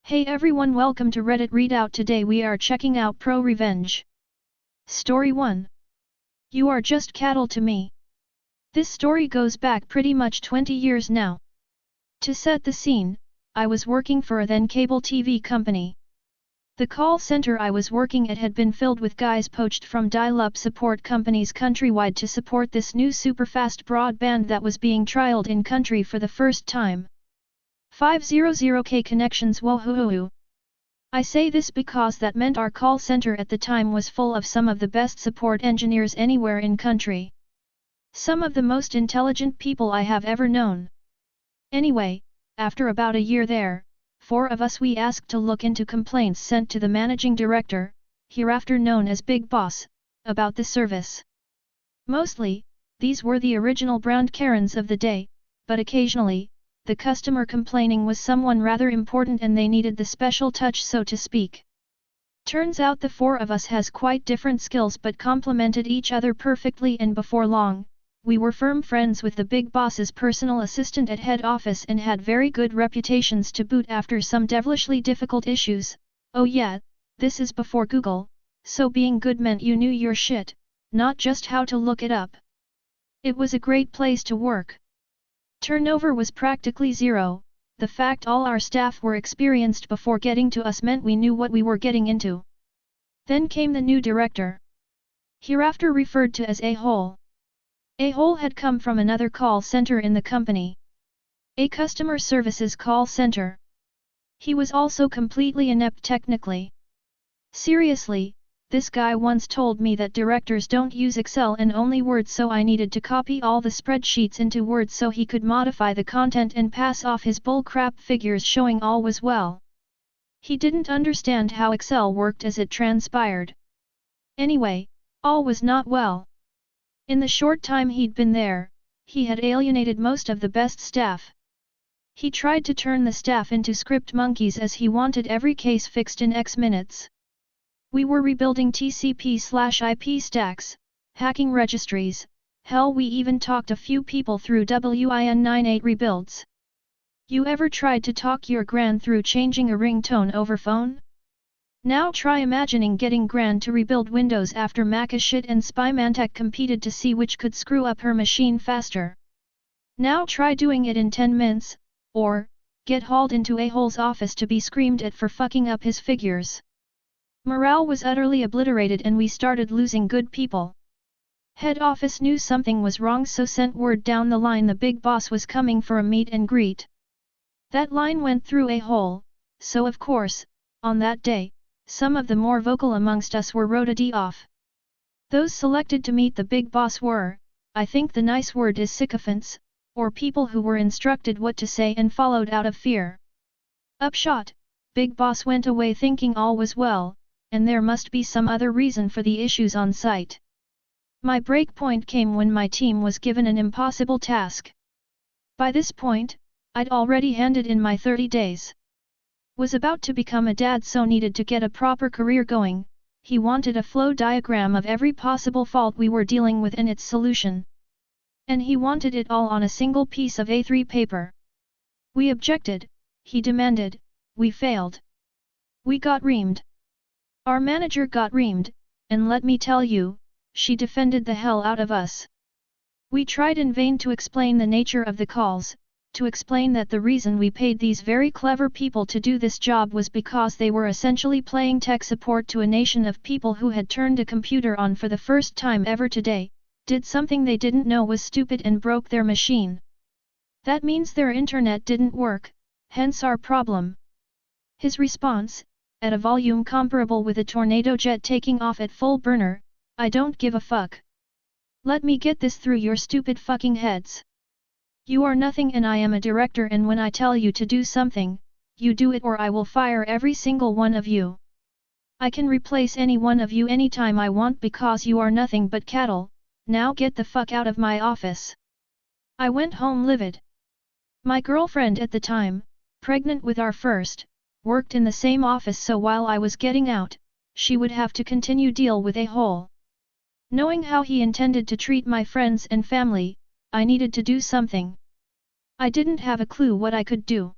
Hey everyone, welcome to Reddit Readout. Today we are checking out ProRevenge. Story 1. You are just cattle to me. This story goes back pretty much 20 years now. To set the scene, I was working for a then cable TV company. The call center I was working at had been filled with guys poached from dial-up support companies countrywide to support this new super-fast broadband that was being trialed in country for the first time. 500K connections, woohoo! I say this because that meant our call center at the time was full of some of the best support engineers anywhere in country. Some of the most intelligent people I have ever known. Anyway, after about a year there, 4 of us we asked to look into complaints sent to the managing director, hereafter known as Big Boss, about the service. Mostly, these were the original brown Karens of the day, but occasionally, the customer complaining was someone rather important and they needed the special touch, so to speak. Turns out the 4 of us has quite different skills but complemented each other perfectly, and before long, we were firm friends with the big boss's personal assistant at head office and had very good reputations to boot after some devilishly difficult issues. Oh yeah, this is before Google, so being good meant you knew your shit, not just how to look it up. It was a great place to work. Turnover was practically zero. The fact all our staff were experienced before getting to us meant we knew what we were getting into. Then came the new director. Hereafter referred to as A-Hole. A-Hole had come from another call center in the company. A customer services call center. He was also completely inept technically. Seriously, this guy once told me that directors don't use Excel and only Word, so I needed to copy all the spreadsheets into Word so he could modify the content and pass off his bullcrap figures showing all was well. He didn't understand how Excel worked as it transpired. Anyway, all was not well. In the short time he'd been there, he had alienated most of the best staff. He tried to turn the staff into script monkeys as he wanted every case fixed in X minutes. We were rebuilding TCP/IP stacks, hacking registries, hell we even talked a few people through WIN98 rebuilds. You ever tried to talk your gran through changing a ringtone over phone? Now try imagining getting gran to rebuild Windows after Macashit and Spymantech competed to see which could screw up her machine faster. Now try doing it in 10 minutes, or, get hauled into A-Hole's office to be screamed at for fucking up his figures. Morale was utterly obliterated and we started losing good people. Head office knew something was wrong, so sent word down the line the big boss was coming for a meet and greet. That line went through A-Hole, so of course, on that day, some of the more vocal amongst us were rotated off. Those selected to meet the big boss were, I think the nice word is sycophants, or people who were instructed what to say and followed out of fear. Upshot, big boss went away thinking all was well, and there must be some other reason for the issues on site. My break point came when my team was given an impossible task. By this point, I'd already handed in my 30 days. Was about to become a dad, so needed to get a proper career going. He wanted a flow diagram of every possible fault we were dealing with and its solution. And he wanted it all on a single piece of A3 paper. We objected, he demanded, we failed. We got reamed. Our manager got reamed, and let me tell you, she defended the hell out of us. We tried in vain to explain the nature of the calls, to explain that the reason we paid these very clever people to do this job was because they were essentially playing tech support to a nation of people who had turned a computer on for the first time ever today, did something they didn't know was stupid and broke their machine. That means their internet didn't work, hence our problem. His response, at a volume comparable with a tornado jet taking off at full burner, I don't give a fuck. Let me get this through your stupid fucking heads. You are nothing and I am a director, and when I tell you to do something, you do it or I will fire every single one of you. I can replace any one of you anytime I want because you are nothing but cattle. Now get the fuck out of my office. I went home livid. My girlfriend at the time, pregnant with our first, worked in the same office, so while I was getting out, she would have to continue deal with A-Hole. Knowing how he intended to treat my friends and family, I needed to do something. I didn't have a clue what I could do.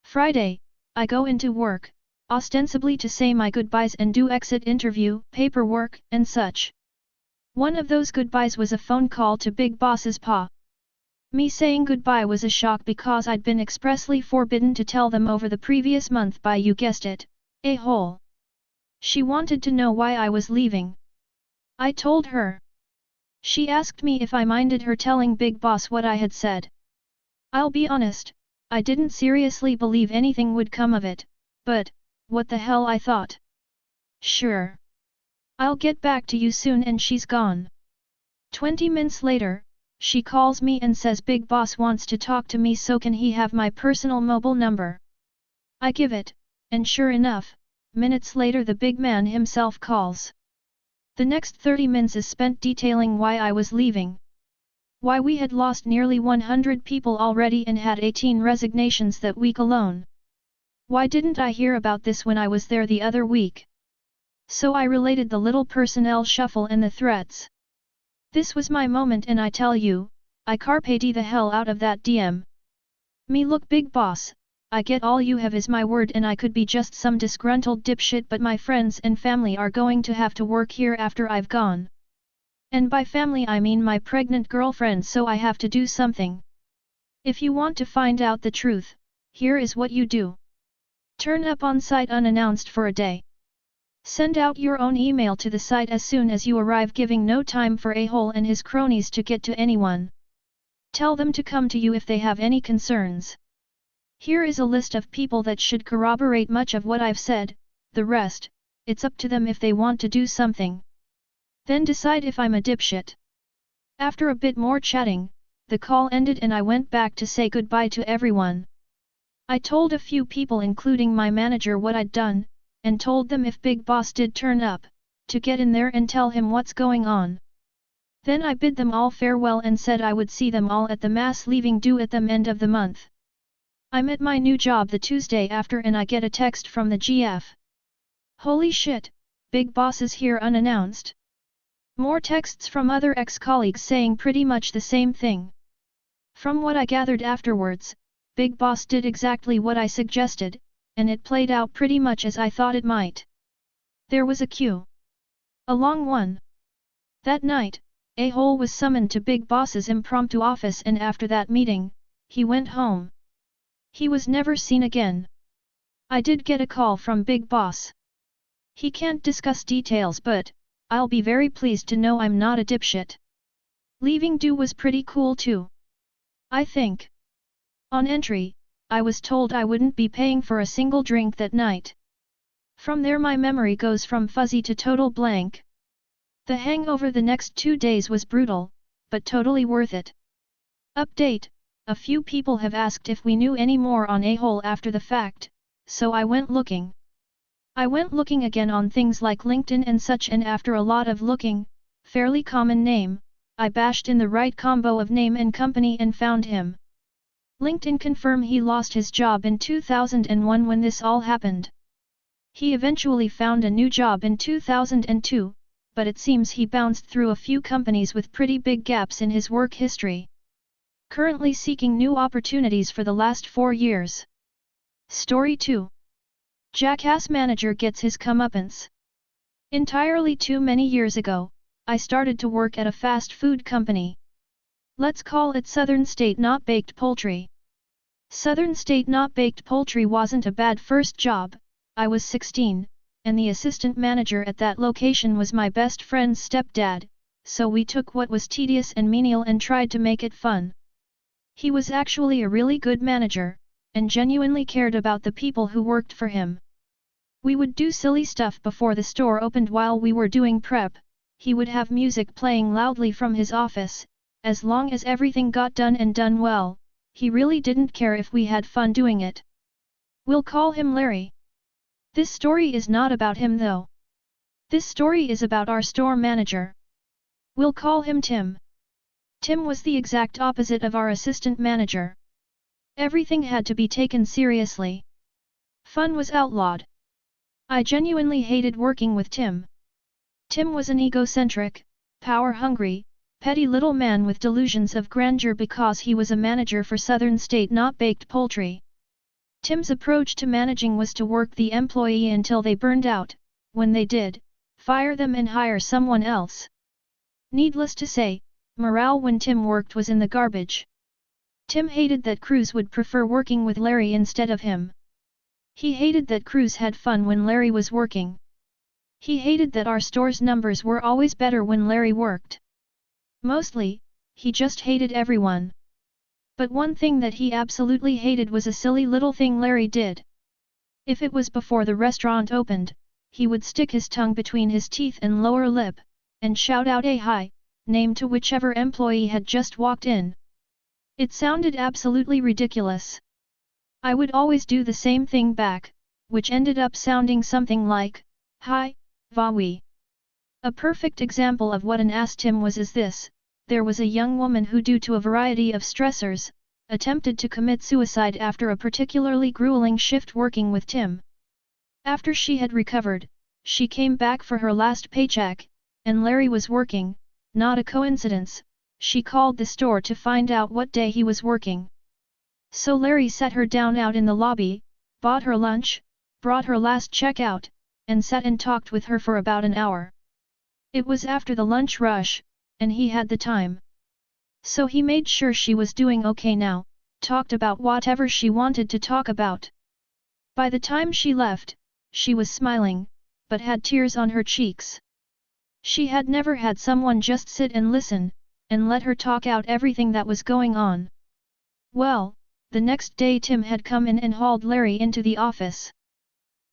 Friday, I go into work, ostensibly to say my goodbyes and do exit interview, paperwork, and such. One of those goodbyes was a phone call to Big Boss's pa. Me saying goodbye was a shock because I'd been expressly forbidden to tell them over the previous month by, you guessed it, a-hole. She wanted to know why I was leaving. I told her. She asked me if I minded her telling Big Boss what I had said. I'll be honest, I didn't seriously believe anything would come of it, but, what the hell, I thought. Sure. I'll get back to you soon, and she's gone. 20 minutes later, she calls me and says Big Boss wants to talk to me, so can he have my personal mobile number. I give it, and sure enough, minutes later the big man himself calls. The next 30 minutes is spent detailing why I was leaving. Why we had lost nearly 100 people already and had 18 resignations that week alone. Why didn't I hear about this when I was there the other week? So I related the little personnel shuffle and the threats. This was my moment, and I tell you, I carpe the hell out of that DM. Me, look Big Boss, I get all you have is my word, and I could be just some disgruntled dipshit, but my friends and family are going to have to work here after I've gone. And by family I mean my pregnant girlfriend, so I have to do something. If you want to find out the truth, here is what you do. Turn up on site unannounced for a day. Send out your own email to the site as soon as you arrive, giving no time for a-hole and his cronies to get to anyone. Tell them to come to you if they have any concerns. Here is a list of people that should corroborate much of what I've said, the rest, it's up to them if they want to do something. Then decide if I'm a dipshit. After a bit more chatting, the call ended and I went back to say goodbye to everyone. I told a few people, including my manager, what I'd done, and told them if Big Boss did turn up, to get in there and tell him what's going on. Then I bid them all farewell and said I would see them all at the mass leaving due at the end of the month. I'm at my new job the Tuesday after and I get a text from the GF. Holy shit, Big Boss is here unannounced. More texts from other ex-colleagues saying pretty much the same thing. From what I gathered afterwards, Big Boss did exactly what I suggested, and it played out pretty much as I thought it might. There was a queue. A long one. That night, a-hole was summoned to Big Boss's impromptu office, and after that meeting, he went home. He was never seen again. I did get a call from Big Boss. He can't discuss details, but I'll be very pleased to know I'm not a dipshit. Leaving due was pretty cool too. I think. On entry, I was told I wouldn't be paying for a single drink that night. From there my memory goes from fuzzy to total blank. The hangover the next 2 days was brutal, but totally worth it. Update: a few people have asked if we knew any more on a-hole after the fact, so I went looking. I went looking again on things like LinkedIn and such, and after a lot of looking, fairly common name, I bashed in the right combo of name and company and found him. LinkedIn confirm he lost his job in 2001 when this all happened. He eventually found a new job in 2002, but it seems he bounced through a few companies with pretty big gaps in his work history. Currently seeking new opportunities for the last 4 years. Story 2. Jackass manager gets his comeuppance. Entirely too many years ago, I started to work at a fast food company. Let's call it Southern State Not Baked Poultry. Southern State Not Baked Poultry wasn't a bad first job. I was 16, and the assistant manager at that location was my best friend's stepdad, so we took what was tedious and menial and tried to make it fun. He was actually a really good manager, and genuinely cared about the people who worked for him. We would do silly stuff before the store opened while we were doing prep. He would have music playing loudly from his office. As long as everything got done and done well, he really didn't care if we had fun doing it. We'll call him Larry. This story is not about him though. This story is about our store manager. We'll call him Tim. Tim was the exact opposite of our assistant manager. Everything had to be taken seriously. Fun was outlawed. I genuinely hated working with Tim. Tim was an egocentric, power-hungry, petty little man with delusions of grandeur because he was a manager for Southern State Not Baked Poultry. Tim's approach to managing was to work the employee until they burned out, when they did, fire them and hire someone else. Needless to say, morale when Tim worked was in the garbage. Tim hated that Cruz would prefer working with Larry instead of him. He hated that Cruz had fun when Larry was working. He hated that our store's numbers were always better when Larry worked. Mostly, he just hated everyone. But one thing that he absolutely hated was a silly little thing Larry did. If it was before the restaurant opened, he would stick his tongue between his teeth and lower lip, and shout out a hi name to whichever employee had just walked in. It sounded absolutely ridiculous. I would always do the same thing back, which ended up sounding something like, hi, Vawi. A perfect example of what an ass Tim was is this. There was a young woman who, due to a variety of stressors, attempted to commit suicide after a particularly grueling shift working with Tim. After she had recovered, she came back for her last paycheck, and Larry was working. Not a coincidence, she called the store to find out what day he was working. So Larry sat her down out in the lobby, bought her lunch, brought her last check out, and sat and talked with her for about an hour. It was after the lunch rush, and he had the time. So he made sure she was doing okay now, talked about whatever she wanted to talk about. By the time she left, she was smiling, but had tears on her cheeks. She had never had someone just sit and listen, and let her talk out everything that was going on. Well, the next day Tim had come in and hauled Larry into the office.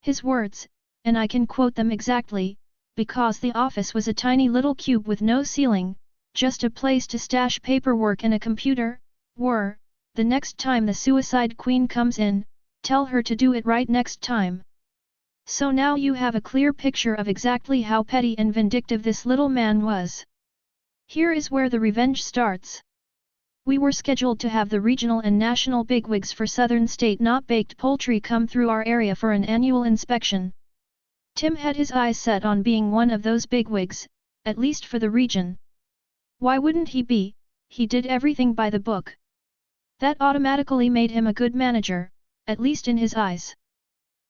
His words, and I can quote them exactly, because the office was a tiny little cube with no ceiling, just a place to stash paperwork and a computer, were, the next time the suicide queen comes in, tell her to do it right next time. So now you have a clear picture of exactly how petty and vindictive this little man was. Here is where the revenge starts. We were scheduled to have the regional and national bigwigs for Southern State Not Baked Poultry come through our area for an annual inspection. Tim had his eyes set on being one of those bigwigs, at least for the region. Why wouldn't he be? He did everything by the book. That automatically made him a good manager, at least in his eyes.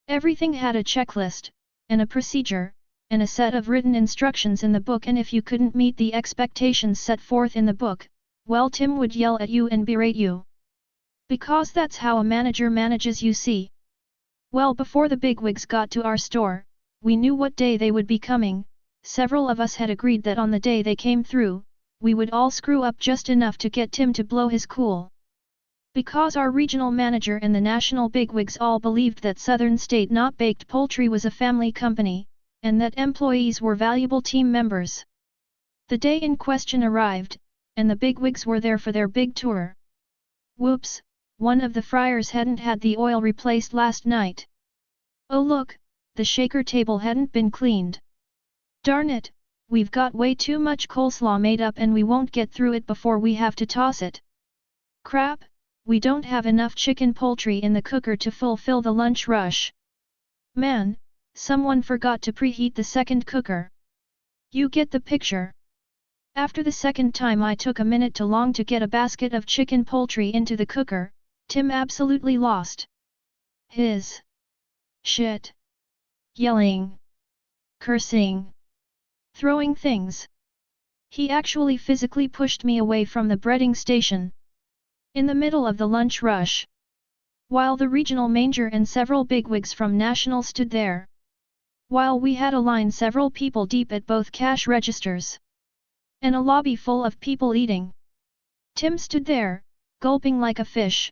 Everything had a checklist, and a procedure, and a set of written instructions in the book, and if you couldn't meet the expectations set forth in the book, well, Tim would yell at you and berate you. Because that's how a manager manages, you see. Well, before the bigwigs got to our store, we knew what day they would be coming. Several of us had agreed that on the day they came through, we would all screw up just enough to get Tim to blow his cool. Because our regional manager and the national bigwigs all believed that Southern State Not Baked Poultry was a family company, and that employees were valuable team members. The day in question arrived, and the bigwigs were there for their big tour. Whoops, one of the fryers hadn't had the oil replaced last night. Oh look, the shaker table hadn't been cleaned. Darn it, we've got way too much coleslaw made up and we won't get through it before we have to toss it. Crap, we don't have enough chicken poultry in the cooker to fulfill the lunch rush. Man, someone forgot to preheat the second cooker. You get the picture. After the second time I took a minute too long to get a basket of chicken poultry into the cooker, Tim absolutely lost his shit. Yelling, cursing, throwing things. He actually physically pushed me away from the breading station. In the middle of the lunch rush. While the regional manager and several bigwigs from national stood there. While we had a line several people deep at both cash registers. And a lobby full of people eating. Tim stood there, gulping like a fish.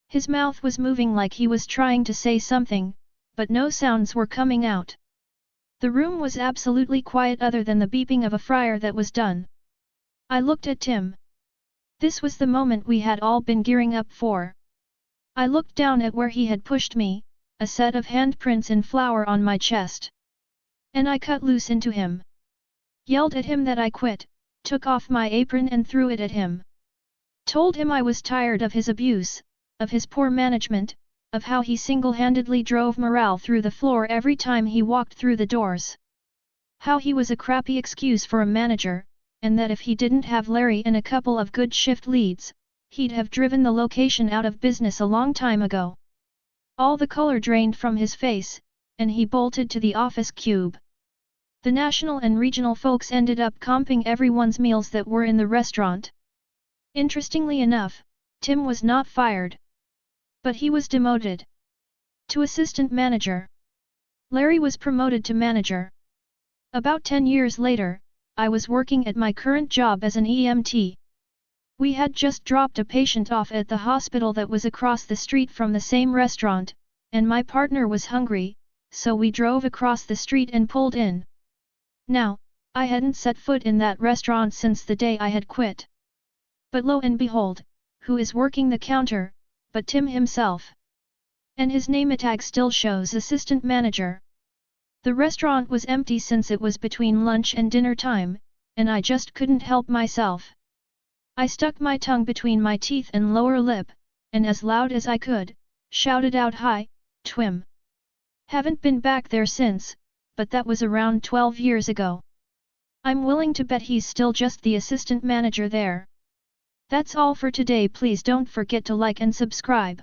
His mouth was moving like he was trying to say something, but no sounds were coming out. The room was absolutely quiet other than the beeping of a fryer that was done. I looked at Tim. This was the moment we had all been gearing up for. I looked down at where he had pushed me, a set of handprints in flour on my chest. And I cut loose into him. Yelled at him that I quit, took off my apron and threw it at him. Told him I was tired of his abuse, of his poor management, of how he single-handedly drove morale through the floor every time he walked through the doors. How he was a crappy excuse for a manager, and that if he didn't have Larry and a couple of good shift leads, he'd have driven the location out of business a long time ago. All the color drained from his face, and he bolted to the office cube. The national and regional folks ended up comping everyone's meals that were in the restaurant. Interestingly enough, Tim was not fired. But he was demoted to assistant manager. Larry was promoted to manager. About 10 years later, I was working at my current job as an EMT. We had just dropped a patient off at the hospital that was across the street from the same restaurant, and my partner was hungry, so we drove across the street and pulled in. Now, I hadn't set foot in that restaurant since the day I had quit. But lo and behold, who is working the counter, but Tim himself. And his name tag still shows assistant manager. The restaurant was empty since it was between lunch and dinner time, and I just couldn't help myself. I stuck my tongue between my teeth and lower lip, and as loud as I could, shouted out, "Hi, Twim." Haven't been back there since, but that was around 12 years ago. I'm willing to bet he's still just the assistant manager there. That's all for today. Please don't forget to like and subscribe.